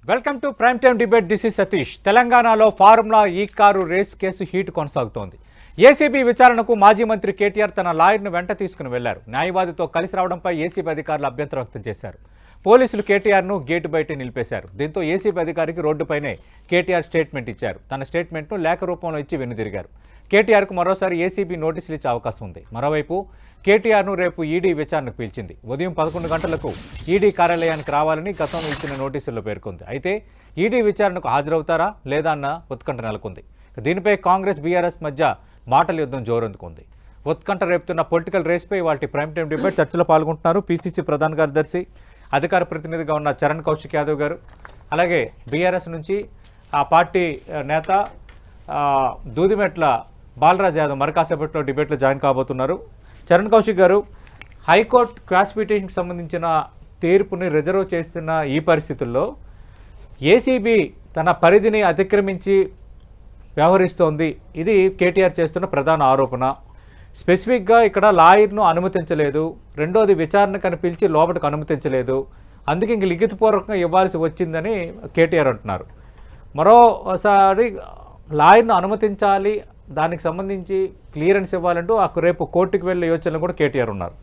Welcome to prime time debate. This is Satish. తెలంగాణలో formula ఈ car race case heat కొనసాగుతోంది. ACB విచారణకు మాజీ మంత్రి కేటీఆర్ తన లాయర్ను వెంట తీసుకుని వెళ్లారు. న్యాయవాదితో కలిసి రావడంపై ఏసీబీ అధికారులు అభ్యంతరం వ్యక్తం చేశారు. పోలీసులు కేటీఆర్ను గేటు బయటే నిలిపేశారు. దీంతో ఏసీబీ అధికారికి రోడ్డుపైనే కేటీఆర్ స్టేట్మెంట్ ఇచ్చారు. తన స్టేట్మెంట్ను లేఖ రూపంలో ఇచ్చి వెనుదిరిగారు. కేటీఆర్కు మరోసారి ఏసీబీ నోటీసులు ఇచ్చే అవకాశం ఉంది. మరోవైపు కేటీఆర్ను రేపు ఈడీ విచారణకు పిలిచింది. ఉదయం 11 గంటలకు ఈడీ కార్యాలయానికి రావాలని గతంలో ఇచ్చిన నోటీసుల్లో పేర్కొంది. అయితే ఈడీ విచారణకు హాజరవుతారా లేదా అన్న ఉత్కంఠ నెలకొంది. దీనిపై కాంగ్రెస్ బీఆర్ఎస్ మధ్య మాటల యుద్ధం జోరందుకుంది. ఉత్కంఠ రేపుతున్న పొలిటికల్ రేస్పై వాటి ప్రైమ్ టైం డిబేట్ చర్చలో పాల్గొంటున్నారు పీసీసీ ప్రధాన కార్యదర్శి, అధికార ప్రతినిధిగా ఉన్న చరణ్ కౌశిక్ యాదవ్ గారు, అలాగే బీఆర్ఎస్ నుంచి ఆ పార్టీ నేత దూదిమెట్ల బాలరాజ్ యాదవ్ మరికాసేపట్లో డిబేట్లో జాయిన్ కాబోతున్నారు. చరణ్ కౌశిక్ గారు, హైకోర్టు క్వాష్ పిటిషన్కి సంబంధించిన తీర్పుని రిజర్వ్ చేస్తున్న ఈ పరిస్థితుల్లో ఏసీబీ తన పరిధిని అతిక్రమించి వ్యవహరిస్తోంది. ఇది కేటీఆర్ చేస్తున్న ప్రధాన ఆరోపణ. స్పెసిఫిక్గా ఇక్కడ లాయర్ను అనుమతించలేదు, రెండోది విచారణకు పిలిచి లోపలికి అనుమతించలేదు, అందుకే ఇంక లిఖితపూర్వకంగా ఇవ్వాల్సి వచ్చిందని కేటీఆర్ అంటున్నారు. మరోసారి లాయర్ను అనుమతించాలి, దానికి సంబంధించి క్లియరెన్స్ ఇవ్వాలంటూ రేపు కోర్టుకు వెళ్ళే యోచనలు కూడా కేటీఆర్ ఉన్నారు.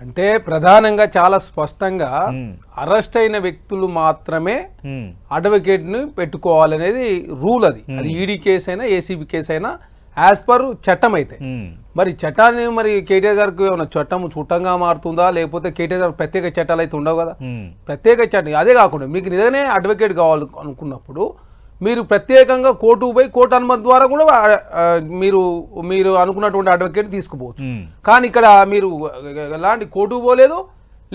అంటే ప్రధానంగా చాలా స్పష్టంగా అరెస్ట్ అయిన వ్యక్తులు మాత్రమే అడ్వకేట్ ని పెట్టుకోవాలనేది రూల్. అది ఈడీ కేసు అయినా ఏసీబీ కేసు అయినా యాజ్ పర్ చట్టం. అయితే మరి చట్టాన్ని మరి కేటీఆర్ గారికి ఏమైనా చట్టం చుట్టంగా మారుతుందా, లేకపోతే కేటీఆర్ గారికి ప్రత్యేక చట్టాలు అయితే ఉండవు కదా. ప్రత్యేక చట్టం అదే కాకుండా మీకు నిజంగానే అడ్వకేట్ కావాలి అనుకున్నప్పుడు మీరు ప్రత్యేకంగా కోర్టుకు పోయి కోర్టు అనుమతి ద్వారా కూడా మీరు అనుకున్నటువంటి అడ్వకేట్ తీసుకుపోవచ్చు. కానీ ఇక్కడ మీరు ఎలాంటి కోర్టుకు పోలేదు,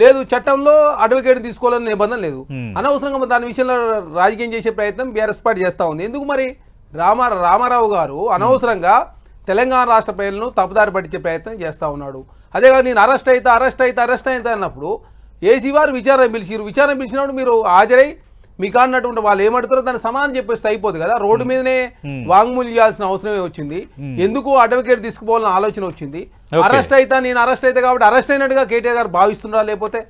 లేదు చట్టంలో అడ్వకేట్ తీసుకోవాలని నిబంధన లేదు. అనవసరంగా దాని విషయంలో రాజకీయం చేసే ప్రయత్నం బీఆర్ఎస్ పార్టీ చేస్తూ ఉంది. ఎందుకు మరి రామారావు గారు అనవసరంగా తెలంగాణ రాష్ట్ర ప్రజలను తప్పుదారి పట్టించే ప్రయత్నం చేస్తూ ఉన్నాడు. అదేగా నేను అరెస్ట్ అయితే అన్నప్పుడు ఏసీ వారు విచారణ పిలిచినప్పుడు మీరు హాజరై మీకు అన్నటువంటి వాళ్ళు ఏమంటారో దాన్ని సమానం చెప్పేస్తే అయిపోదు కదా. రోడ్డు మీదనే వాంగ్మూలు చేయాల్సిన అవసరమే వచ్చింది. ఎందుకు అడ్వకేట్ తీసుకుపోవాలని ఆలోచన వచ్చింది. నేను అరెస్ట్ అయితే కాబట్టి అరెస్ట్ అయినట్టుగా కేటీఆర్ గారు భావిస్తున్నారా? లేకపోతే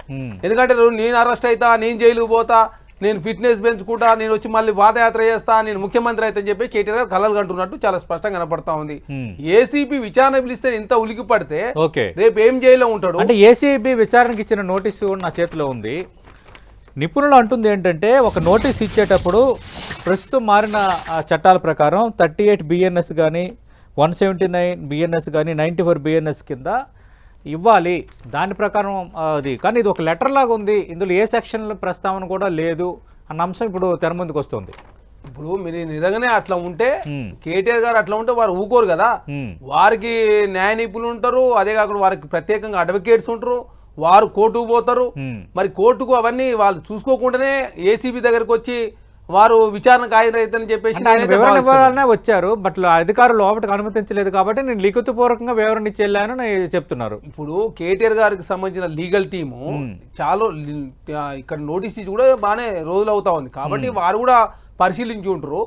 ఎందుకంటే నేను అరెస్ట్ అవుతా, నేను జైలుకు పోతా, నేను ఫిట్నెస్ పెంచుకుంటా, నేను వచ్చి మళ్ళీ పాదయాత్ర చేస్తా, నేను ముఖ్యమంత్రి అయితే అని చెప్పి కేటీఆర్ గారు కలలు కంటున్నట్టు చాలా స్పష్టంగా కనపడతా ఉంది. ఏసీబీ విచారణ పిలిస్తే ఇంత ఉలికి పడితే రేపు ఏం జైల్లో ఉంటాడు? అంటే ఏసీబీ విచారణకి ఇచ్చిన నోటీసు నా చేతిలో ఉంది. నిపుణులు అంటుంది ఏంటంటే, ఒక నోటీస్ ఇచ్చేటప్పుడు ప్రస్తుతం మారిన చట్టాల ప్రకారం 38 BNS కానీ 179 BNS కానీ 94 BNS కింద ఇవ్వాలి. దాని ప్రకారం అది. కానీ ఇది ఒక లెటర్ లాగా ఉంది, ఇందులో ఏ సెక్షన్ల ప్రస్తావన కూడా లేదు అన్న అంశం ఇప్పుడు తెర ముందుకు వస్తుంది. ఇప్పుడు మీరు నిజంగానే అట్లా ఉంటే కేటీఆర్ గారు అట్లా ఉంటే వారు ఊకోరు కదా. వారికి న్యాయ నిపుణులు ఉంటారు, అదే కాకుండా వారికి ప్రత్యేకంగా అడ్వకేట్స్ ఉంటారు, వారు కోర్టుకు పోతారు. మరి కోర్టుకు అవన్నీ వాళ్ళు చూసుకోకుండానే ఏసీబీ దగ్గరకు వచ్చి వారు విచారణకు హాజరైతని చెప్పేసి వచ్చారు. బట్ అధికారులు లోపలికి అనుమతించలేదు కాబట్టి నేను లిఖితపూర్వకంగా వివరణ ఇచ్చి వెళ్ళానని చెప్తున్నారు. ఇప్పుడు కేటీఆర్ గారికి సంబంధించిన లీగల్ టీము చాలా ఇక్కడ నోటీస్ ఇచ్చి కూడా బాగానే రోజులు అవుతా ఉంది కాబట్టి వారు కూడా పరిశీలించి ఉంటారు.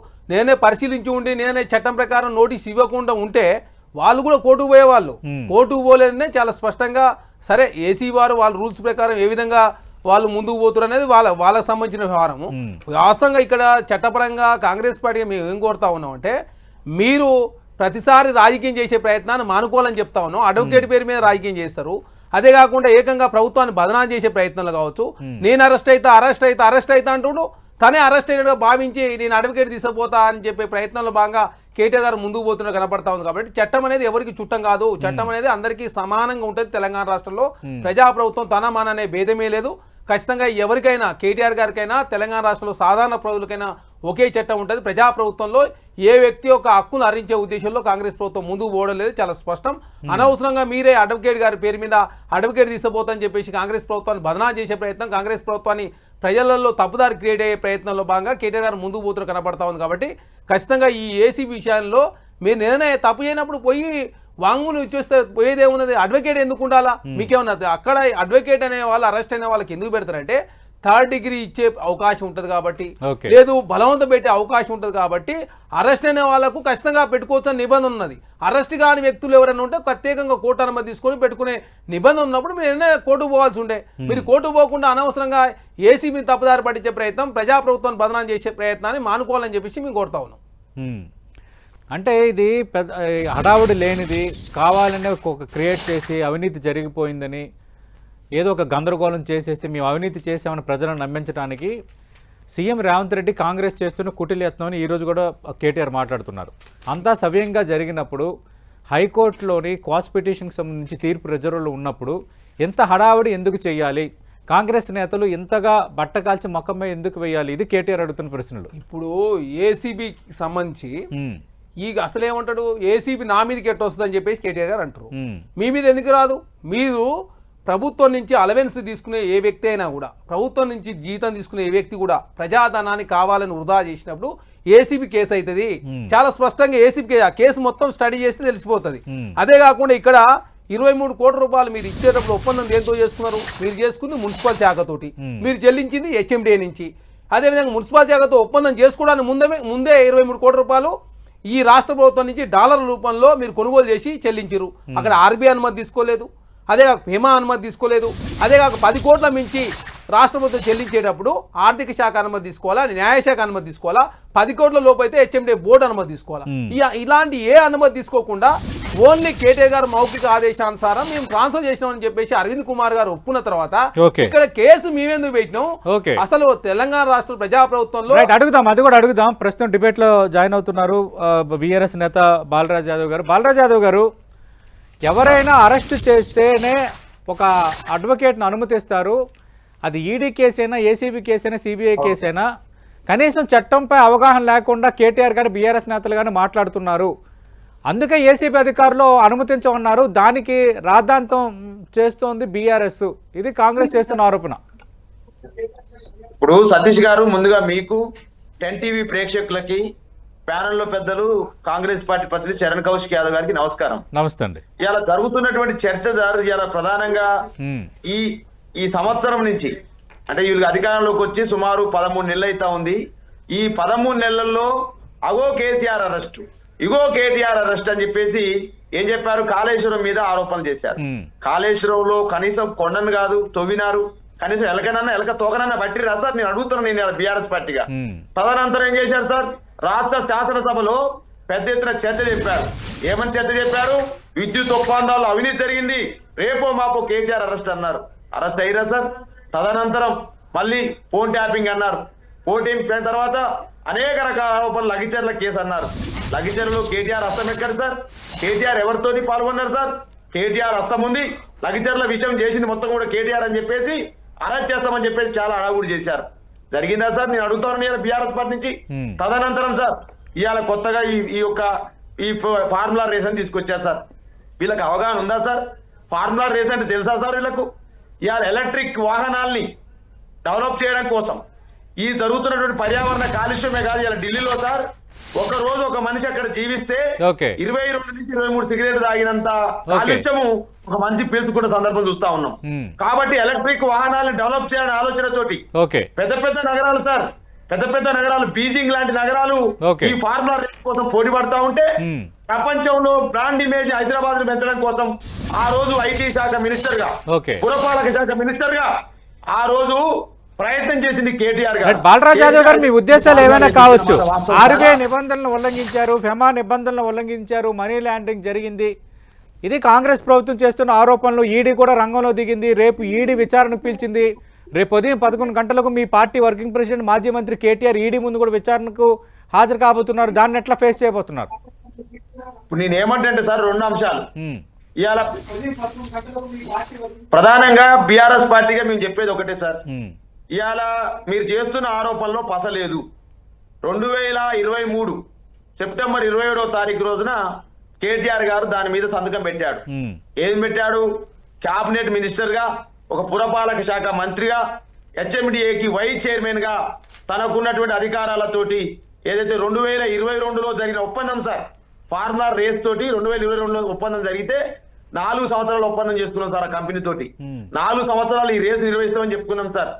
నేనే చట్టం ప్రకారం నోటీస్ ఇవ్వకుండా ఉంటే వాళ్ళు కూడా కోర్టుకు పోయేవాళ్ళు. కోర్టుకు పోలేదనే చాలా స్పష్టంగా సరే ఏసీ వారు వాళ్ళ రూల్స్ ప్రకారం ఏ విధంగా వాళ్ళు ముందుకు పోతారు అనేది వాళ్ళకి సంబంధించిన వ్యవహారము. వాస్తవంగా ఇక్కడ చట్టపరంగా కాంగ్రెస్ పార్టీ మేము ఏం కోరుతా ఉన్నామంటే, మీరు ప్రతిసారి రాజకీయం చేసే ప్రయత్నాన్ని మానుకోవాలని చెప్తా ఉన్నాం. అడ్వకేట్ పేరు మీద రాజకీయం చేస్తారు. అదే కాకుండా ఏకంగా ప్రభుత్వాన్ని బదనాం చేసే ప్రయత్నాలు కావచ్చు. నేను అరెస్ట్ అవుతా అంటుండు, తనే అరెస్ట్ అయినట్టుగా భావించి నేను అడ్వకేట్ తీసుకుపోతా అని చెప్పే ప్రయత్నంలో భాగంగా కేటీఆర్ గారు ముందుకు పోతున్న కనపడతా ఉంది. కాబట్టి చట్టం అనేది ఎవరికి చుట్టం కాదు. చట్టం అనేది అందరికీ సమానంగా ఉంటుంది. తెలంగాణ రాష్ట్రంలో ప్రజాప్రభుత్వం తన మన అనే భేదమే లేదు. ఖచ్చితంగా ఎవరికైనా, కేటీఆర్ గారికైనా, తెలంగాణ రాష్ట్రంలో సాధారణ ప్రజలకైనా ఒకే చట్టం ఉంటుంది. ప్రజాప్రభుత్వంలో ఏ వ్యక్తి యొక్క హక్కును హరించే ఉద్దేశంలో కాంగ్రెస్ ప్రభుత్వం ముందుకు పోవడం లేదు, చాలా స్పష్టం. అనవసరంగా మీరే అడ్వకేట్ గారి పేరు మీద అడ్వకేట్ తీసుకుపోతామని చెప్పేసి కాంగ్రెస్ ప్రభుత్వాన్ని బదనాం చేసే ప్రయత్నం, కాంగ్రెస్ ప్రభుత్వాన్ని ప్రజలలో తప్పుదారి క్రియేట్ అయ్యే ప్రయత్నంలో భాగంగా కేటీఆర్ గారు ముందుకు పోతున్న కనపడతా ఉంది. కాబట్టి ఖచ్చితంగా ఈ ఏసీబీ విషయాల్లో మీరు ఏదైనా తప్పు చేయనప్పుడు పోయి వాంగ్మూలం ఇచ్చేస్తే పోయేదేమున్నది? అడ్వకేట్ ఎందుకు ఉండాలా? మీకేమన్నా అక్కడ అడ్వకేట్ అనే వాళ్ళు అరెస్ట్ అయిన వాళ్ళకి ఎందుకు పెడతారంటే, థర్డ్ డిగ్రీ ఇచ్చే అవకాశం ఉంటుంది కాబట్టి, Okay. లేదు బలవంత పెట్టే అవకాశం ఉంటుంది కాబట్టి అరెస్ట్ అయిన వాళ్ళకు ఖచ్చితంగా పెట్టుకోవచ్చు అని నిబంధన ఉన్నది. అరెస్ట్ కాని వ్యక్తులు ఎవరైనా ఉంటే ప్రత్యేకంగా కోర్టు అనుమతి తీసుకొని పెట్టుకునే నిబంధన ఉన్నప్పుడు మీరు ఏదైనా కోర్టుకు పోవాల్సి ఉండే. మీరు కోర్టుకు పోకుండా అనవసరంగా ఏసీబీని తప్పుదారి పట్టించే ప్రయత్నం, ప్రజాప్రభుత్వాన్ని బదనాం చేసే ప్రయత్నాన్ని మానుకోవాలని చెప్పేసి మేము కోరుతా ఉన్నాం. అంటే ఇది పెద్ద హడావుడి లేనిది, కావాలనే ఒక క్రియేట్ చేసి అవినీతి జరిగిపోయిందని ఏదో ఒక గందరగోళం చేసేసి మేము అవినీతి చేసామని ప్రజలను నమ్మించడానికి సీఎం రేవంత్ రెడ్డి కాంగ్రెస్ చేస్తున్న కుటిల యత్నం ఈరోజు కూడా కేటీఆర్ మాట్లాడుతున్నారు. అంతా సవ్యంగా జరిగినప్పుడు హైకోర్టులోని క్వాస్ పిటిషన్కి సంబంధించి తీర్పు రిజర్వ్లో ఉన్నప్పుడు ఎంత హడావుడి ఎందుకు చేయాలి, కాంగ్రెస్ నేతలు ఇంతగా బట్టకాల్చి మొక్కమే ఎందుకు వేయాలి, ఇది కేటీఆర్ అడుగుతున్న ప్రశ్నలు. ఇప్పుడు ఏసీబీకి సంబంధించి ఈ అసలేమంటాడు, ఏసీబీ నా మీదకి ఎట్ట వస్తుందని చెప్పేసి కేటీఆర్ గారు అంటారు. మీ మీద ఎందుకు రాదు? మీరు ప్రభుత్వం నుంచి అలవెన్స్ తీసుకునే ఏ వ్యక్తి అయినా కూడా, ప్రభుత్వం నుంచి జీతం తీసుకునే ఏ వ్యక్తి కూడా ప్రజాధనాన్ని కావాలని వృధా చేసినప్పుడు ఏసీబీ కేసు అవుతుంది. చాలా స్పష్టంగా ఏసీబీ కేసు మొత్తం స్టడీ చేస్తే తెలిసిపోతుంది. అదే కాకుండా ఇక్కడ 23 కోట్ల రూపాయలు మీరు ఇచ్చేటప్పుడు ఒప్పందం దేంతో చేసుకున్నారు? మీరు చేసుకుంది మున్సిపల్ శాఖతోటి, మీరు చెల్లించింది హెచ్ఎండిఏ నుంచి. అదేవిధంగా మున్సిపల్ శాఖతో ఒప్పందం చేసుకోవడానికి ముందే 23 కోట్ల రూపాయలు ఈ రాష్ట్ర ప్రభుత్వం నుంచి డాలర్ల రూపంలో మీరు కొనుగోలు చేసి చెల్లించారు. అక్కడ ఆర్బీఐ అనుమతి తీసుకోలేదు, అదే కాక హేమా అనుమతి తీసుకోలేదు, అదే కాక 10 కోట్ల మించి రాష్ట్ర ప్రభుత్వం చెల్లించేటప్పుడు ఆర్థిక శాఖ అనుమతి తీసుకోవాలా, న్యాయశాఖ అనుమతి తీసుకోవాలా, 10 కోట్ల లోపు అయితే హెచ్ఎండిఏ బోర్డు అనుమతి తీసుకోవాలా. ఇలాంటి ఏ అనుమతి తీసుకోకుండా ఓన్లీ కేటీఆర్ గారు మౌఖిక ఆదేశానుసారం మేము ట్రాన్స్ఫర్ చేసినామని చెప్పేసి అరవింద్ కుమార్ గారు ఒప్పుకున్న తర్వాత ఇక్కడ కేసు మేమెందుకు పెట్టినాం? అసలు తెలంగాణ రాష్ట్ర ప్రజాప్రభుత్వంలో అడుగుదాం, అది కూడా అడుగుదాం. ప్రస్తుతం డిబేట్ లో జాయిన్ అవుతున్నారు బీఆర్ఎస్ నేత బాలరాజ్ యాదవ్ గారు. బాలరాజ్ యాదవ్ గారు, ఎవరైనా అరెస్ట్ చేస్తేనే ఒక అడ్వకేట్ను అనుమతిస్తారు, అది ఈడీ కేసైనా, ఏసీబీ కేసైనా, సిబిఐ కేసైనా, కనీసం చట్టంపై అవగాహన లేకుండా కేటీఆర్ గారు బీఆర్ఎస్ నేతలు కానీ మాట్లాడుతున్నారు. అందుకే ఏసీబీ అధికారులు అనుమతించమన్నారు, దానికి రాద్ధాంతం చేస్తోంది బీఆర్ఎస్. ఇది కాంగ్రెస్ చేస్తున్న ఆరోపణ. ఇప్పుడు సతీష్ గారు, ముందుగా మీకు 10 టీవీ ప్రేక్షకులకి, ప్యానెల్లో పెద్దలు కాంగ్రెస్ పార్టీ ప్రతినిధి చరణ్ కౌశిక్ యాదవ్ గారికి నమస్కారం. నమస్తే అండి. ఇలా జరుగుతున్నటువంటి చర్చ ఇలా ప్రధానంగా ఈ సంవత్సరం నుంచి, అంటే వీళ్ళకి అధికారంలోకి వచ్చి సుమారు 13 నెలలు అవుతా ఉంది. ఈ 13 నెలల్లో అగో కేసీఆర్ అరెస్ట్, ఇగో కేటీఆర్ అరెస్ట్ అని చెప్పేసి ఏం చెప్పారు? కాళేశ్వరం మీద ఆరోపణలు చేశారు. కాళేశ్వరంలో కనీసం కొండను కాదు తవ్వినారు, కనీసం ఎలక తోకనన్నా పట్టిరా సార్? నేను అడుగుతున్నాను, నేను బీఆర్ఎస్ పార్టీగా. తదనంతరం ఏం చేశారు సార్? రాష్ట్ర శాసనసభలో పెద్ద ఎత్తున చర్చ చెప్పారు. ఏమని చర్చ చెప్పారు? విద్యుత్ ఒప్పందాల్లో అవినీతి జరిగింది, రేపో మాపో కేసీఆర్ అరెస్ట్ అన్నారు. అరెస్ట్ అయ్యారా సార్? తదనంతరం మళ్ళీ ఫోన్ ట్యాపింగ్ అన్నారు. ఫోన్ ట్యాపింగ్ తర్వాత అనేక రకాల ఆరోపణలు, లగిచర్ల కేసు అన్నారు. లగిచర్లో కేటీఆర్ హస్తం ఎక్కడ సార్? కేటీఆర్ ఎవరితోని పాల్గొన్నారు సార్? కేటీఆర్ హస్తం ఉంది, లగిచర్ల విషయం చేసింది మొత్తం కూడా కేటీఆర్ అని చెప్పేసి అరెస్ట్ చేస్తామని చెప్పేసి చాలా హడావుడి చేశారు. జరిగిందా సార్? నేను అడుగుతాను ఇవాళ బీఆర్ఎస్ పార్టీ నుంచి. తదనంతరం సార్ ఇవాళ కొత్తగా ఈ ఫార్ములా రేస్ అని తీసుకొచ్చారు సార్. వీళ్ళకి అవగాహన ఉందా సార్? ఫార్ములా రేస్ అంటే తెలుసా సార్ వీళ్ళకు? ఇవాళ ఎలక్ట్రిక్ వాహనాల్ని డెవలప్ చేయడం కోసం ఈ జరుగుతున్నటువంటి పర్యావరణ కాలుష్యమే కాదు, ఇలా ఢిల్లీలో సార్ ఒక రోజు ఒక మనిషి అక్కడ జీవిస్తే 22 నుంచి 23 సిగరెట్ తాగినంత కాలుష్యము ఒక మనిషి పీల్చుకున్న సందర్భం చూస్తా ఉన్నాం. కాబట్టి ఎలక్ట్రిక్ వాహనాలను డెవలప్ చేయాలనే ఆలోచనతోటి పెద్ద పెద్ద నగరాలు సార్, పెద్ద పెద్ద నగరాలు, బీజింగ్ లాంటి నగరాలు ఈ ఫార్ములా రేస్ కోసం పోటీ పడతా ఉంటే ప్రపంచంలో బ్రాండ్ ఇమేజ్ హైదరాబాద్ ను పెంచడం కోసం ఆ రోజు ఐటీ శాఖ మినిస్టర్ గా, పురపాలక శాఖ మినిస్టర్ గా ఆ రోజు ప్రయత్నం చేసింది కేటీఆర్ గారు. బాలరాజ్ యాదవ్ గారు, మీ ఉద్దేశాలు ఏమైనా కావచ్చు, ఆర్బీఐ నిబంధనలను ఉల్లంఘించారు, ఫెమా నిబంధనలను ఉల్లంఘించారు, మనీ లాండరింగ్ జరిగింది, ఇది కాంగ్రెస్ ప్రభుత్వం చేస్తున్న ఆరోపణలు. ఈడీ కూడా రంగంలో దిగింది, రేపు ఈడీ విచారణ పిలిచింది. రేపు ఉదయం 11 గంటలకు మీ పార్టీ వర్కింగ్ ప్రెసిడెంట్ మాజీ మంత్రి కేటీఆర్ ఈడీ ముందు కూడా విచారణకు హాజరు కాబోతున్నారు. దాన్ని ఎట్లా ఫేస్ చేయబోతున్నారు? ఇప్పుడు నేనేమంటే సార్ 2 అంశాలు. ఇవాళ ప్రధానంగా బీఆర్ఎస్ పార్టీగా మేము చెప్పేది ఒకటే సార్, ఇవాళ మీరు చేస్తున్న ఆరోపణలో పసలేదు. 2023 సెప్టెంబర్ 27వ తారీఖు రోజున కేటీఆర్ గారు దాని మీద సంతకం పెట్టాడు. ఏం పెట్టాడు? క్యాబినెట్ మినిస్టర్ గా, ఒక పురపాలక శాఖ మంత్రిగా, హెచ్ఎండిఏకి వైస్ చైర్మన్ గా తనకున్నటువంటి అధికారాలతోటి ఏదైతే 2022లో జరిగిన ఒప్పందం సార్, ఫార్ములా రేస్ తోటి 2022లో ఒప్పందం జరిగితే 4 సంవత్సరాల ఒప్పందం చేసుకున్నాం సార్ ఆ కంపెనీ తోటి. 4 సంవత్సరాలు ఈ రేసు నిర్వహిస్తామని చెప్పుకున్నాం సార్.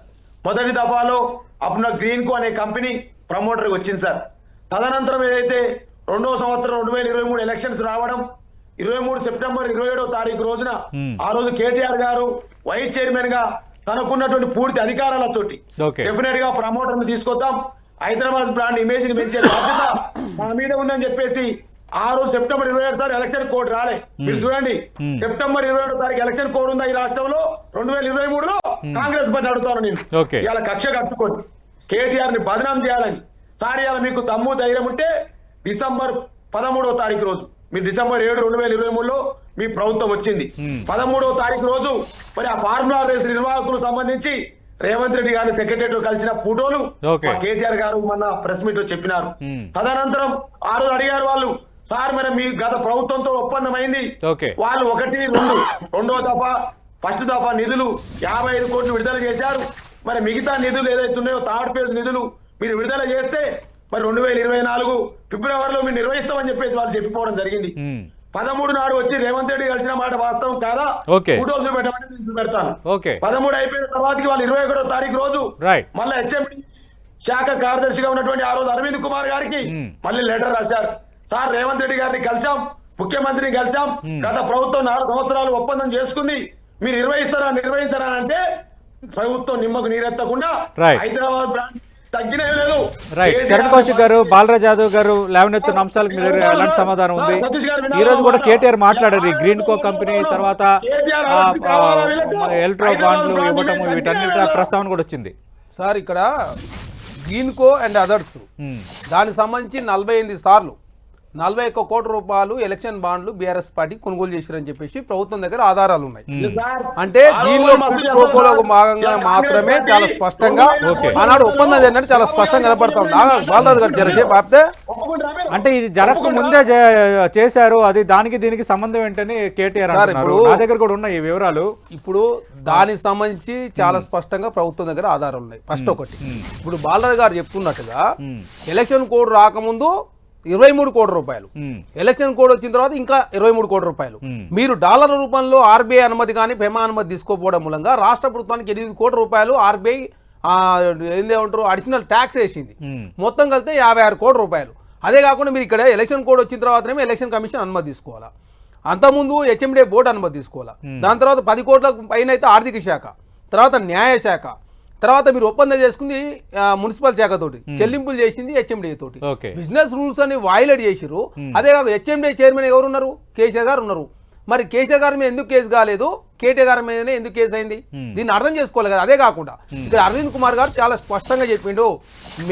మొదటి దఫాలో అప్పుడు గ్రీన్ కో అనే కంపెనీ ప్రమోటర్కి వచ్చింది సార్. తదనంతరం ఏదైతే రెండవ సంవత్సరం 2023 ఎలక్షన్స్ రావడం 23 సెప్టెంబర్ 27వ తారీఖు రోజున ఆ రోజు కేటీఆర్ గారు వైస్ చైర్మన్ గా తనకున్నటువంటి పూర్తి అధికారాలతోటి డెఫినెట్ గా ప్రమోటర్ ని తీసుకొద్దాం, హైదరాబాద్ బ్రాండ్ ఇమేజ్ ని పెంచే బాధ్యత మన మీద ఉందని చెప్పేసి ఆ రోజు సెప్టెంబర్ 27 తారీఖు ఎలక్షన్ కోడ్ రాలే. మీరు చూడండి, సెప్టెంబర్ 27 తారీఖు ఎలక్షన్ కోడ్ ఉందా ఈ రాష్ట్రంలో 2023లో? కాంగ్రెస్ పార్టీ అడుగుతాను నేను. ఇవాళ కక్ష కట్టుకోండి కేటీఆర్ ని బదనాం చేయాలని. సార్ ఇవాళ మీకు దమ్ము ధైర్యం ఉంటే డిసెంబర్ 13వ తారీఖు రోజు, మీరు డిసెంబర్ 7, 2023లో మీ ప్రభుత్వం వచ్చింది. 13వ తారీఖు రోజు మరి ఆ ఫార్ములా రేస్ నిర్వాహకులకు సంబంధించి రేవంత్ రెడ్డి గారిని సెక్రటరీ కలిసిన ఫోటోలు కేటీఆర్ గారు మొన్న ప్రెస్ మీట్ లో చెప్పినారు. తదనంతరం ఆ రోజు అడిగారు వాళ్ళు, సార్ మరి మీ గత ప్రభుత్వంతో ఒప్పందం అయింది, వాళ్ళు 1, 2 రెండో దఫా ఫస్ట్ దఫా నిధులు 55 కోట్లు విడుదల చేశారు, మరి మిగతా నిధులు ఏదైతే ఉన్నాయో థర్డ్ ఫేజ్ నిధులు మీరు విడుదల చేస్తే మరి 2024 ఫిబ్రవరిలో మీరు నిర్వహిస్తామని చెప్పేసి వాళ్ళు చెప్పిపోవడం జరిగింది. 13 నాడు వచ్చి రేవంత్ రెడ్డి కలిసిన మాట వాస్తవం కాదా? ఫోటోలు చూపెట్టమని నేను చూపెడతాను. 13 అయిపోయిన తర్వాతకి వాళ్ళు 21వ తారీఖు రోజు మళ్ళీ హెచ్ఎండి శాఖ కార్యదర్శిగా ఉన్నటువంటి ఆ రోజు అరవింద్ కుమార్ గారికి మళ్ళీ లెటర్ రాశారు. సార్ రేవంత్ రెడ్డి గారిని కలిసాం, ముఖ్యమంత్రిని కలిసాం, గత ప్రభుత్వం 4 సంవత్సరాలు ఒప్పందం చేసుకుంది, మీరు నిర్వహిస్తారా అంటే ప్రభుత్వం నిమ్మకు నీరెత్తకుండా హైదరాబాద్ బ్రాండ్ తగ్గినే లేదు. రైట్, చరణ్ కౌశిక్ గారు, బాలరాజ్ యాదవ్ గారు లేవనెత్తున్న అంశాలకు మీ దగ్గర ఎలాంటి సమాధానం ఉంది? ఈ రోజు కూడా కేటీఆర్ మాట్లాడారు, ఈ గ్రీన్ కో కంపెనీ తర్వాత ఎలక్ట్రో బాండ్లు ఇవ్వటం వీటన్నిటి ప్రస్తావన కూడా వచ్చింది. సార్ ఇక్కడ గ్రీన్ కో అండ్ అదర్స్ దానికి సంబంధించి 48 సార్లు 41 కోట్ల రూపాయలు ఎలక్షన్ బాండ్లు బీఆర్ఎస్ పార్టీ కొనుగోలు చేశారని చెప్పేసి ప్రభుత్వం దగ్గర ఆధారాలు ఉన్నాయి. అంటే దీనిలో ప్రోకోలో భాగంగా మాత్రమే చాలా స్పష్టంగా ఆనాడు ఒప్పందం జరిగినట్టు చాలా స్పష్టంగా కనపడతా ఉంది. బాలరాజు గారు జరసేపు ఆపితే అంటే ఇది జరగక ముందే చేశారు, అది దానికి దీనికి సంబంధం ఏంటని కేటీఆర్ అన్నారు. నా దగ్గర కూడా ఉన్నాయి ఈ వివరాలు. ఇప్పుడు దానికి సంబంధించి చాలా స్పష్టంగా ప్రభుత్వం దగ్గర ఆధారాలు ఉన్నాయి. ఫస్ట్ ఒకటి, ఇప్పుడు బాలరాజు గారు చెప్తున్నట్టుగా ఎలక్షన్ కోడ్ రాకముందు 23 కోట్ల రూపాయలు, ఎలక్షన్ కోడ్ వచ్చిన తర్వాత ఇంకా 23 కోట్ల రూపాయలు మీరు డాలర్ రూపంలో ఆర్బీఐ అనుమతి కానీ ఫెమా అనుమతి తీసుకోకపోవడం మూలంగా రాష్ట్ర ప్రభుత్వానికి 8 కోట్ల రూపాయలు ఆర్బీఐ ఏందేమంటారు అడిషనల్ ట్యాక్స్ వేసింది. మొత్తం కలిపితే 56 కోట్ల రూపాయలు. అదే కాకుండా మీరు ఇక్కడ ఎలక్షన్ కోడ్ వచ్చిన తర్వాతనే ఎలక్షన్ కమిషన్ అనుమతి తీసుకోవాలా, అంతకుముందు హెచ్ఎండే బోర్డు అనుమతి తీసుకోవాలా, దాని తర్వాత 10 కోట్ల పైన అయితే ఆర్థిక శాఖ, తర్వాత న్యాయశాఖ, తర్వాత మీరు ఒప్పందం చేసుకుంది మున్సిపల్ శాఖతోటి, చెల్లింపులు చేసింది హెచ్ఎండిఏ తోటి. బిజినెస్ రూల్స్ అని వైలేట్ చేసిరు. అదే కాక హెచ్ఎండిఏ చైర్మన్ ఎవరు ఉన్నారు? కేసీఆర్ గారు ఉన్నారు. మరి కేసీఆర్ గారి మీద ఎందుకు కేసు కాలేదు, కేటీఆర్ గారి మీదనే ఎందుకు కేసు అయింది? దీన్ని అర్థం చేసుకోవాలి కదా. అదే కాకుండా ఇక్కడ అరవింద్ కుమార్ గారు చాలా స్పష్టంగా చెప్పిండు,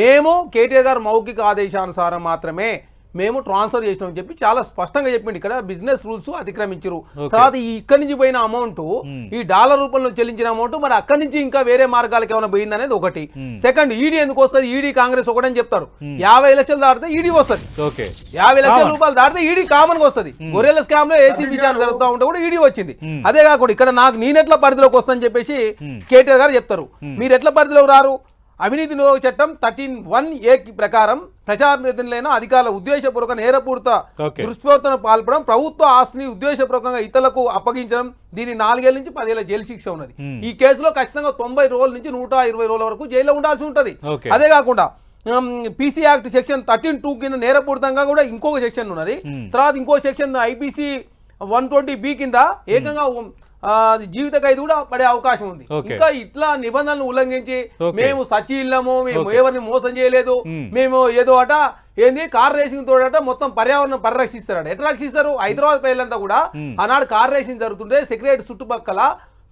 మేము కేటీఆర్ గారు మౌఖిక ఆదేశానుసారం మాత్రమే మేము ట్రాన్స్ఫర్ చేసినామని చెప్పి చాలా స్పష్టంగా చెప్పింది. ఇక్కడ బిజినెస్ రూల్స్ అతిక్రమించారు. తర్వాత ఈ ఇక్కడి నుంచి పోయిన అమౌంట్, ఈ డాలర్ రూపంలో చెల్లించిన అమౌంట్ మరి అక్కడి నుంచి ఇంకా వేరే మార్గాలకు ఏమైనా పోయింది అనేది ఒకటి. సెకండ్, ఈడీ ఎందుకు వస్తుంది? ఈడీ కాంగ్రెస్ ఒకటని చెప్తారు. 50 లక్షలు దాటితే ఈడీ వస్తుంది, 50 లక్షల రూపాయలు దాటితే ఈడీ కామన్ గా వస్తుంది. గొర్రెల స్కామ్ లో ఏసీబీ విచారణ జరుగుతూ ఉంటే కూడా ఈడీ వచ్చింది. అదే కాకుండా ఇక్కడ నాకు నేనెట్లా పరిధిలోకి వస్తుందని చెప్పేసి కేటీఆర్ గారు చెప్తారు. మీరు ఎట్లా పరిధిలోకి రారు? అవినీతి నిరోధక చట్టం 13(1)(a) ప్రకారం ప్రజాప్రతినిధులైన అధికారుల ఉద్దేశపూర్వక నేరపూరిత దుష్ప్రవర్తన పాల్పడడం, ప్రభుత్వ ఆస్తిని ఉద్దేశపూర్వకంగా ఇతరులకు అప్పగించడం, దీని 4 ఏళ్ల నుంచి 10 ఏళ్ల జైలు శిక్ష ఉన్నది. ఈ కేసులో ఖచ్చితంగా 90 రోజుల నుంచి 120 రోజుల వరకు జైల్లో ఉండాల్సి ఉంటది. అదే కాకుండా పీసీ యాక్ట్ సెక్షన్ 13(2) కింద నేరపూరితంగా కూడా ఇంకొక సెక్షన్ ఉన్నది. తర్వాత ఇంకో సెక్షన్ ఐపీసీ 120(b) కింద ఏకంగా జీవిత ఖైదు కూడా పడే అవకాశం ఉంది. ఇంకా ఇట్లా నిబంధనలు ఉల్లంఘించి మేము సచిల్లము, మేము ఎవరిని మోసం చేయలేదు, మేము ఏదో అట ఏంది కార్ రేసింగ్ తోడట మొత్తం పర్యావరణం పరిరక్షిస్తారట. ఎట్లా రక్షిస్తారు? హైదరాబాద్ ప్రజలంతా కూడా ఆనాడు కార్ రేసింగ్ జరుగుతుంటే సెక్రటరీ చుట్టుపక్కల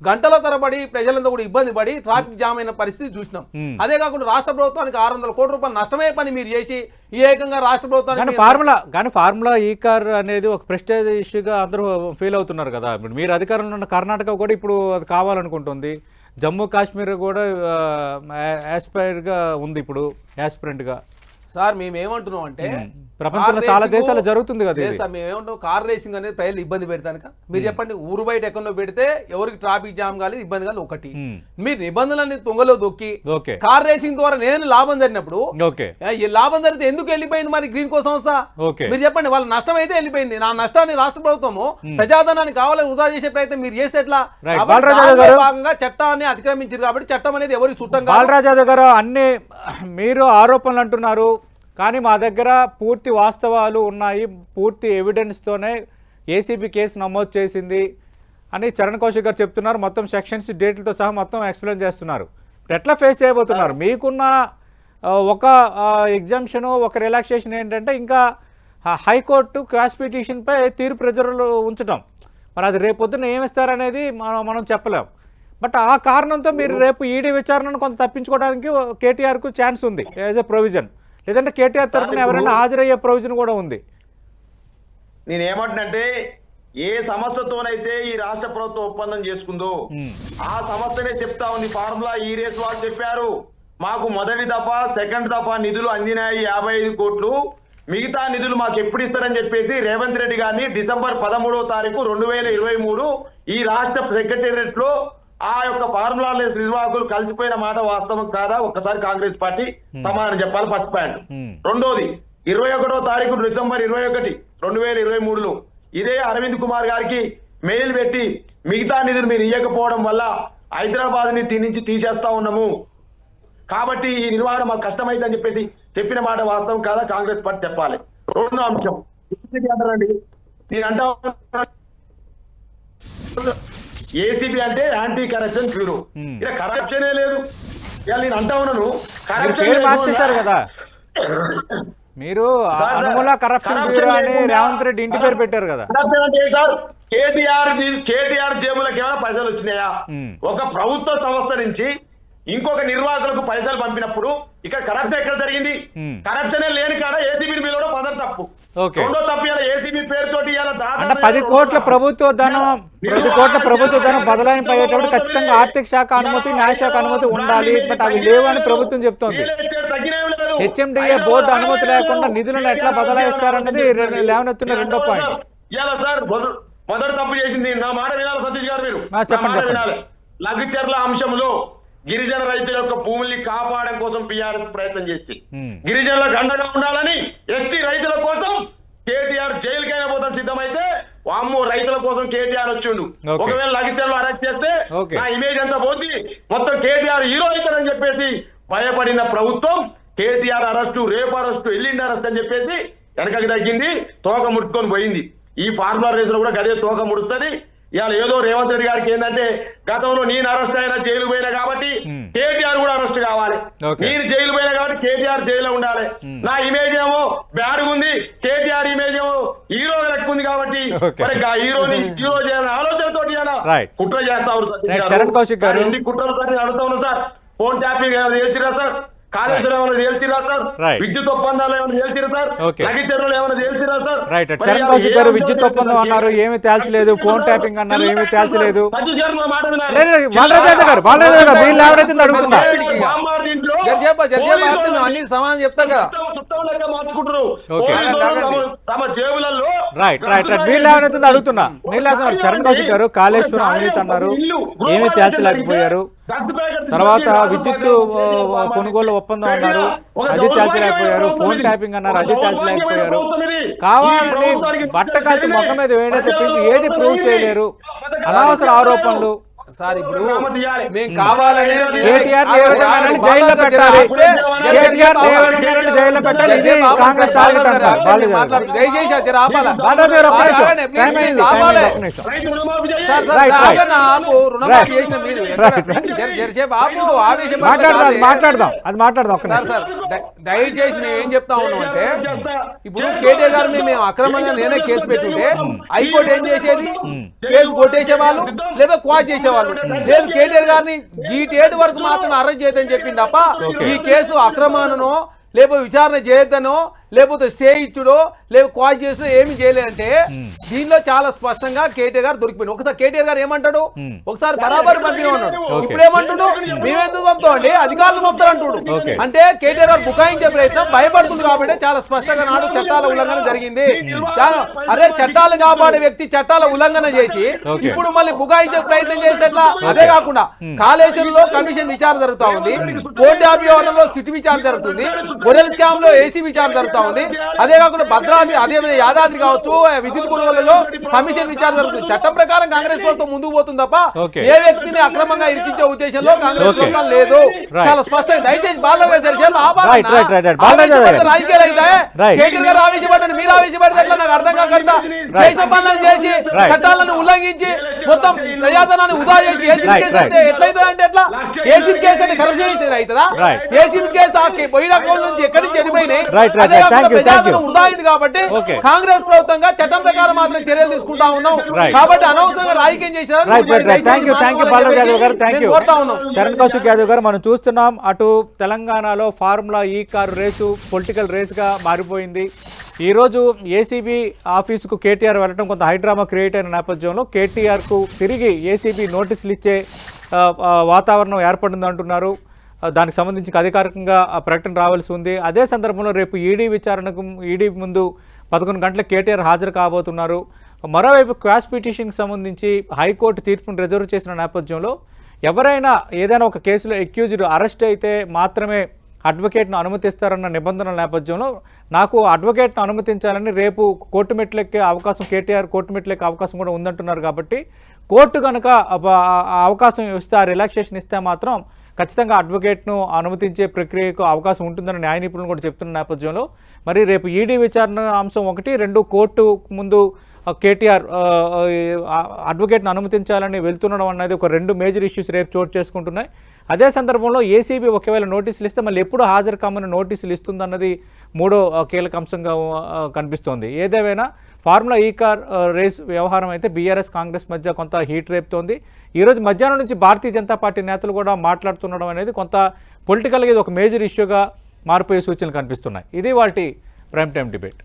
గంటల తరబడి ప్రజలంతా కూడా ఇబ్బంది పడి ట్రాఫిక్ జామ్ అయిన పరిస్థితి చూసినాం. అదే కాకుండా రాష్ట్ర ప్రభుత్వానికి 600 కోట్ల రూపాయలు నష్టమే పని మీరు చేసి ఈ ఏకంగా రాష్ట్ర ప్రభుత్వానికి ఫార్ములా ఈ కార్ అనేది ఒక ప్రెస్టేజ్ ఇష్యూగా అందరూ ఫీల్ అవుతున్నారు కదా. ఇప్పుడు మీరు అధికారంలో ఉన్న కర్ణాటక కూడా ఇప్పుడు అది కావాలనుకుంటుంది, జమ్మూ కాశ్మీర్ కూడా యాస్పైర్గా ఉంది ఇప్పుడు యాస్పిరెంట్గా. సార్ మేమేమంటున్నాం అంటే ప్రపంచంలో చాలా దేశాలు జరుగుతుంది కదా లేదు ఇది. సార్ మేమేమంటాం కార్ రేసింగ్ అనేది ప్రజలు ఇబ్బంది పెడతానుక మీరు చెప్పండి ఊరు బయట ఎక్కడో పెడితే ఎవరికి ట్రాఫిక్ జామ్ కాలేదు ఇబ్బంది కాలేదు ఒకటి మీరు నిబంధనలన్నీ తొంగలో దొక్కి ఓకే కార్ రేసింగ్ ద్వారా నేను లాభం జరిగినప్పుడు ఓకే ఈ లాభం జరిగితే ఎందుకు వెళ్ళిపోయింది మరి గ్రీన్ కో సంస్థ ఓకే మీరు చెప్పండి వాళ్ళ నష్టం అయితే వెళ్ళిపోయింది నా నష్టాన్ని రాష్ట్ర ప్రభుత్వము ప్రజాధనాన్ని కావాలని వృధా చేసే ప్రయత్నం మీరు చేస్తే ఎట్లా Right. కాబట్టి బాలరాజు దానిలో గారు. భాగంగా చట్టాన్ని అతిక్రమించారు కాబట్టి చట్టం అనేది ఎవరికి చుట్టం కాదు. బాలరాజు గారు అన్ని మీరు ఆరోపణలు అంటున్నారు కానీ మా దగ్గర పూర్తి వాస్తవాలు ఉన్నాయి, పూర్తి ఎవిడెన్స్తోనే ఏసీబీ కేసు నమోదు చేసింది అని చరణ్ కౌశిక్ గారు చెప్తున్నారు. మొత్తం సెక్షన్స్ డేట్లతో సహా మొత్తం ఎక్స్ప్లెయిన్ చేస్తున్నారు. ఇప్పుడు ఎట్లా ఫేస్ చేయబోతున్నారు? మీకున్న ఒక ఎగ్జామ్షను ఒక రిలాక్సేషన్ ఏంటంటే ఇంకా హైకోర్టు క్వాష్ పిటిషన్పై తీర్పు ప్రెజర్లు ఉంచడం. మరి అది రేపొద్దున ఏమిస్తారనేది మనం చెప్పలేం. బట్ ఆ కారణంతో మీరు రేపు ఈడీ విచారణను కొంత తప్పించుకోవడానికి కేటీఆర్కు ఛాన్స్ ఉంది యాజ్ ఎ ప్రొవిజన్, లేదంటే కేటీఆర్ తరఫున ఎవరైనా హాజరయ్యే ప్రొవిజన్ కూడా ఉంది. నేనేమంటున్నంటే ఏ సంస్థతోనైతే ఈ రాష్ట్ర ప్రభుత్వం ఒప్పందం చేసుకుందో ఆ సంస్థనే చెప్తా ఉంది. ఫార్ములా ఈ రేస్ వాళ్ళు చెప్పారు మాకు మొదటి దఫా సెకండ్ దఫా నిధులు అందినాయి 55 కోట్లు, మిగతా నిధులు మాకు ఎప్పుడు ఇస్తారని చెప్పేసి రేవంత్ రెడ్డి గారిని డిసెంబర్ 13వ తారీఖు 2023 ఈ రాష్ట్ర సెక్రటేరియట్ లో ఆ యొక్క ఫార్ములా లెస్ నిర్వాహకులు కలిసిపోయిన మాట వాస్తవం కాదా? ఒక్కసారి కాంగ్రెస్ పార్టీ సమాధానం చెప్పాలి. First point. రెండోది 21వ తారీఖు డిసెంబర్ 21, 2023లో ఇదే అరవింద్ కుమార్ గారికి మెయిల్ పెట్టి మిగతా నిధులు మీరు ఇవ్వకపోవడం వల్ల హైదరాబాద్ ని నుంచి తీసేస్తా ఉన్నాము కాబట్టి ఈ నిర్వహణ మాకు కష్టమైందని చెప్పేసి చెప్పిన మాట వాస్తవం కాదా? కాంగ్రెస్ పార్టీ చెప్పాలి. రెండో అంశం అంటారండి, నేను అంటా ఏసీబీ అంటే యాంటీ కరప్షన్ బ్యూరో, ఇక్కడ కరప్షనే లేదు. ఇవాళ నేను అంటా ఉన్నాను పేరు మార్చేశారు కదా మీరు, అనుమూల కరప్షన్ బ్యూరో అని రేవంత్ రెడ్డి ఇంటి పేరు పెట్టారు కదా. కేటీఆర్ జేబులకు ఏమైనా పైసలు వచ్చినాయా? ఒక ప్రభుత్వ సంస్థ నుంచి ఇంకొక నిర్వాహకులకు పైసలు పంపినప్పుడు ఇక్కడ కరప్షన్ ఎక్కడ జరిగింది? కరప్షనే లేని కాడ ఏసీబీ మీద పదం తప్పు. రెండో తప్పు ఇలా ఏసీబీ పేరుతోటి అంటే 10 కోట్ల ప్రభుత్వ ధనం 10 కోట్ల ప్రభుత్వ ధనం బదలాయింపు అయ్యేటప్పుడు ఖచ్చితంగా ఆర్థిక శాఖ అనుమతి, న్యాయశాఖ అనుమతి ఉండాలి. బట్ అవి లేవు అని ప్రభుత్వం చెప్తోంది. హెచ్ఎండిఏ బోర్డు అనుమతి లేకుండా నిధులను ఎట్లా బదలాయిస్తారన్నది లేవనెత్తున్న రెండో పాయింట్. సార్ మొదటి తప్పు చేసింది నా మాట వినాలి సతీష్ గారు, మీరు చెప్పండి. వినాలి. లఘుచర్ల అంశంలో గిరిజన రైతుల యొక్క భూముల్ని కాపాడడం కోసం పిఆర్ఎస్ ప్రయత్నం చేసి గిరిజనులకు అండగా ఉండాలని ఎస్టీ రైతుల కోసం కేటీఆర్ జైలుకైనా పోతాం సిద్ధమైతే వామ్మో రైతుల కోసం కేటీఆర్ వచ్చిండు. ఒకవేళ లగిచర్లో అరెస్ట్ చేస్తే నా ఇమేజ్ అంతా పోతుంది, మొత్తం కేటీఆర్ హీరో అవుతాడని చెప్పేసి భయపడిన ప్రభుత్వం కేటీఆర్ అరెస్టు, రేపు అరెస్టు, ఎల్లిండి అరెస్ట్ అని చెప్పేసి వెనకకి తగ్గింది, తోక ముట్టుకొని పోయింది. ఈ ఫార్ములా రేసులో కూడా గదే తోక ముడుస్తుంది. ఇవాళ ఏదో రేవంత్ రెడ్డి గారికి ఏంటంటే గతంలో నేను అరెస్ట్ అయినా జైలు పోయినా కాబట్టి కేటీఆర్ కూడా అరెస్ట్ కావాలి, నేను జైలు పోయినా కాబట్టి కేటీఆర్ జైల్లో ఉండాలి. నా ఇమేజ్ ఏమో బ్యాడ్ ఉంది, కేటీఆర్ ఇమేజ్ ఏమో హీరో లెక్కుంది కాబట్టి మరి హీరోని హీరో చేయాలని ఆలోచనతో కుట్ర చేస్తా ఉన్నారు. కుట్రలు సార్ అడుగుతా ఉన్నా సార్. ఫోన్ ట్యాపింగ్ చేసిరా సార్? కాళేశ్వరం ఏమైనా తేల్చిరా సార్? విద్యుత్ ఒప్పందాలు ఏమైనా తేల్చిరా సార్? లగిచర్లు ఏమైనా తేల్చిరా సార్? రైట్. చరణ్ కౌశిక్ గారు విద్యుత్ ఒప్పందం అన్నారు, ఏమీ తేల్చలేదు. ఫోన్ ట్యాపింగ్ అన్నారు, ఏమీ తేల్చలేదు. అన్ని సమాధానం చెప్తాం కదా. రైట్ రైట్ రైట్ మీరు లేవనెత్తుంది అడుగుతున్నా. మీరు లేవనెత్తున్నారు. చరణ్ కౌశిక్ గారు కాళేశ్వరం అవినీతి అన్నారు, ఏమీ తేల్చలేకపోయారు. తర్వాత విద్యుత్ కొనుగోలు ఒప్పందం అన్నారు, అది తేల్చలేకపోయారు. ఫోన్ ట్యాపింగ్ అన్నారు, అది తేల్చలేకపోయారు. కావాలని బట్టకాల్చి మొక్క మీద వేడే తెప్పించి ఏది ప్రూవ్ చేయలేరు. అనవసర ఆరోపణలు సార్. ఇప్పుడు మేము కావాలనే కేటీఆర్ జైల్లో పెట్టాలి, కేటీఆర్ జైల్లో పెట్టాలి. ఇది కాంగ్రెస్ టార్గెట్ అంటారు. మాట్లాడదాం, అది మాట్లాడదాం. దయచేసి మేము ఏం చెప్తా ఉన్నాం అంటే ఇప్పుడు కేటీఆర్ గారు మేము అక్రమంగా నేనే కేసు పెట్టుంటే హైకోర్టు ఏం చేసేది? కేసు కొట్టేసేవాళ్ళు లేదా క్వాష్ చేసేవాళ్ళు. లేదు కేటీఆర్ గారిని GT8 వరకు మాత్రం అరెస్ట్ చేయదని చెప్పింది తప్ప ఈ కేసు అక్రమానో లేకపోతే విచారణ చేయొద్దనో లేకపోతే స్టే ఇచ్చుడో లేకపోతే క్వాష్ చేసో ఏమి చేయలేదంటే దీనిలో చాలా స్పష్టంగా కేటీఆర్ గారు దొరికిపోయింది. ఒకసారి కేటీఆర్ గారు ఏమంటాడు, ఒకసారి బరాబర్ పంపిణీ అన్నాడు, ఇప్పుడు ఏమంటుడు మేమెందుకు పంపుతామండి అధికారులు పంపుతారంటుడు. అంటే కేటీఆర్ గారు బుకాయించే ప్రయత్నం భయపడుతుంది కాబట్టి చాలా స్పష్టంగా నాడు చట్టాల ఉల్లంఘన జరిగింది. అరే చట్టాలు కాపాడే వ్యక్తి చట్టాల ఉల్లంఘన చేసి ఇప్పుడు మళ్ళీ బుకాయించే ప్రయత్నం చేస్తే ఎట్లా? అదే కాకుండా కాళేశ్వరంలో కమిషన్ విచారణ జరుగుతా ఉంది, కోర్టు వ్యవహారంలో సిట్ విచారణ జరుగుతుంది, గొర్రెల స్కామ్ లో ఏసీ విచారణ జరుగుతా ఉంది, అదే కాకుండా భద్రాద్రి అదే యాదాద్రి కావచ్చు విద్యుత్ కొనుగోలులో కమిషన్ విచారణ జరుగుతుంది. చట్టం ప్రకారం కాంగ్రెస్ ప్రభుత్వం ముందుకు పోతుంది తప్ప ఏ వ్యక్తిని అక్రమంగా ఇరికించే ఉద్దేశంలో కాంగ్రెస్ ప్రభుత్వం లేదు. చాలా స్పష్టంగా దయచేసి బాలరాజు రాజకీయాలు అయితే కేటీఆర్ గారు ఆవేశపడ్డాడు, మీరు ఆవేశపడితే ఎట్లా నాకు అర్థం కాకుండా చేసిన పనులను చేసి చట్టాలను ఉల్లంఘించి మొత్తం ప్రజాధనాన్ని ఉదా చేసి ఏసీబీ కేసు అంటే ఎట్లయితే అంటే ఎట్లా? ఏసీబీ కేసు అంటే కరప్షన్ చేసేది అవుతుందా? ఏసీబీ కేసు పోయిన అకౌంట్ నుంచి ఎక్కడి నుంచి చనిపోయినాయి ప్రజాధనం వృధా అయింది కాబట్టి కాంగ్రెస్ ప్రభుత్వంగా చట్టం ప్రకారం మాత్రం చర్యలు తీసుకుంటా ఉన్నాం కాబట్టి అనవసరంగా రాజకీయం చేశారు. చరణ్ కౌశిక్ యాదవ్ గారు మనం చూస్తున్నాం, అటు తెలంగాణలో ఫార్ములా ఈ కారు రేసు పొలిటికల్ రేస్గా మారిపోయింది. ఈరోజు ఏసీబీ ఆఫీసుకు కేటీఆర్ వెళ్ళడం కొంత హైడ్రామా క్రియేట్ అయిన నేపథ్యంలో కేటీఆర్కు తిరిగి ఏసీబీ నోటీసులు ఇచ్చే వాతావరణం ఏర్పడింది అంటున్నారు. దానికి సంబంధించి అధికారికంగా ప్రకటన రావాల్సి ఉంది. అదే సందర్భంలో రేపు ఈడీ ముందు 11 గంటలకు కేటీఆర్ హాజరు కాబోతున్నారు. మరోవైపు క్వాష్ పిటిషన్కి సంబంధించి హైకోర్టు తీర్పును రిజర్వ్ చేసిన నేపథ్యంలో ఎవరైనా ఏదైనా ఒక కేసులో ఎక్యూజ్డ్ అరెస్ట్ అయితే మాత్రమే అడ్వకేట్ను అనుమతిస్తారన్న నిబంధనల నేపథ్యంలో నాకు అడ్వకేట్ను అనుమతించాలని రేపు కోర్టు మెట్లెక్కే అవకాశం కేటీఆర్ కోర్టు మెట్లెక్కే అవకాశం కూడా ఉందంటున్నారు. కాబట్టి కోర్టు కనుక అవకాశం ఇస్తే, ఆ రిలాక్సేషన్ ఇస్తే మాత్రం ఖచ్చితంగా అడ్వకేట్ను అనుమతించే ప్రక్రియకు అవకాశం ఉంటుందని న్యాయ నిపుణులు కూడా చెప్తున్న నేపథ్యంలో మరి రేపు ఈడీ విచారణ అంశం 1, 2 కోర్టు ముందు కేటీఆర్ అడ్వకేట్ను అనుమతించాలని వెళ్తుండడం అనేది ఒక 2 మేజర్ ఇష్యూస్ రేపు చోటు చేసుకుంటున్నాయి. అదే సందర్భంలో ఏసీబీ ఒకవేళ నోటీసులు ఇస్తే మళ్ళీ ఎప్పుడు హాజరు కామని నోటీసులు ఇస్తుందన్నది 3వ కీలక అంశంగా కనిపిస్తోంది. ఏదేమైనా ఫార్ములా ఈ కార్ రేస్ వ్యవహారం అయితే బీఆర్ఎస్ కాంగ్రెస్ మధ్య కొంత హీట్ రేపుతోంది. ఈరోజు మధ్యాహ్నం నుంచి భారతీయ జనతా పార్టీ నేతలు కూడా మాట్లాడుతుండడం అనేది కొంత పొలిటికల్గా ఇది ఒక మేజర్ ఇష్యూగా మారిపోయే సూచనలు కనిపిస్తున్నాయి. ఇది వాటి ప్రైమ్ టైం డిబేట్.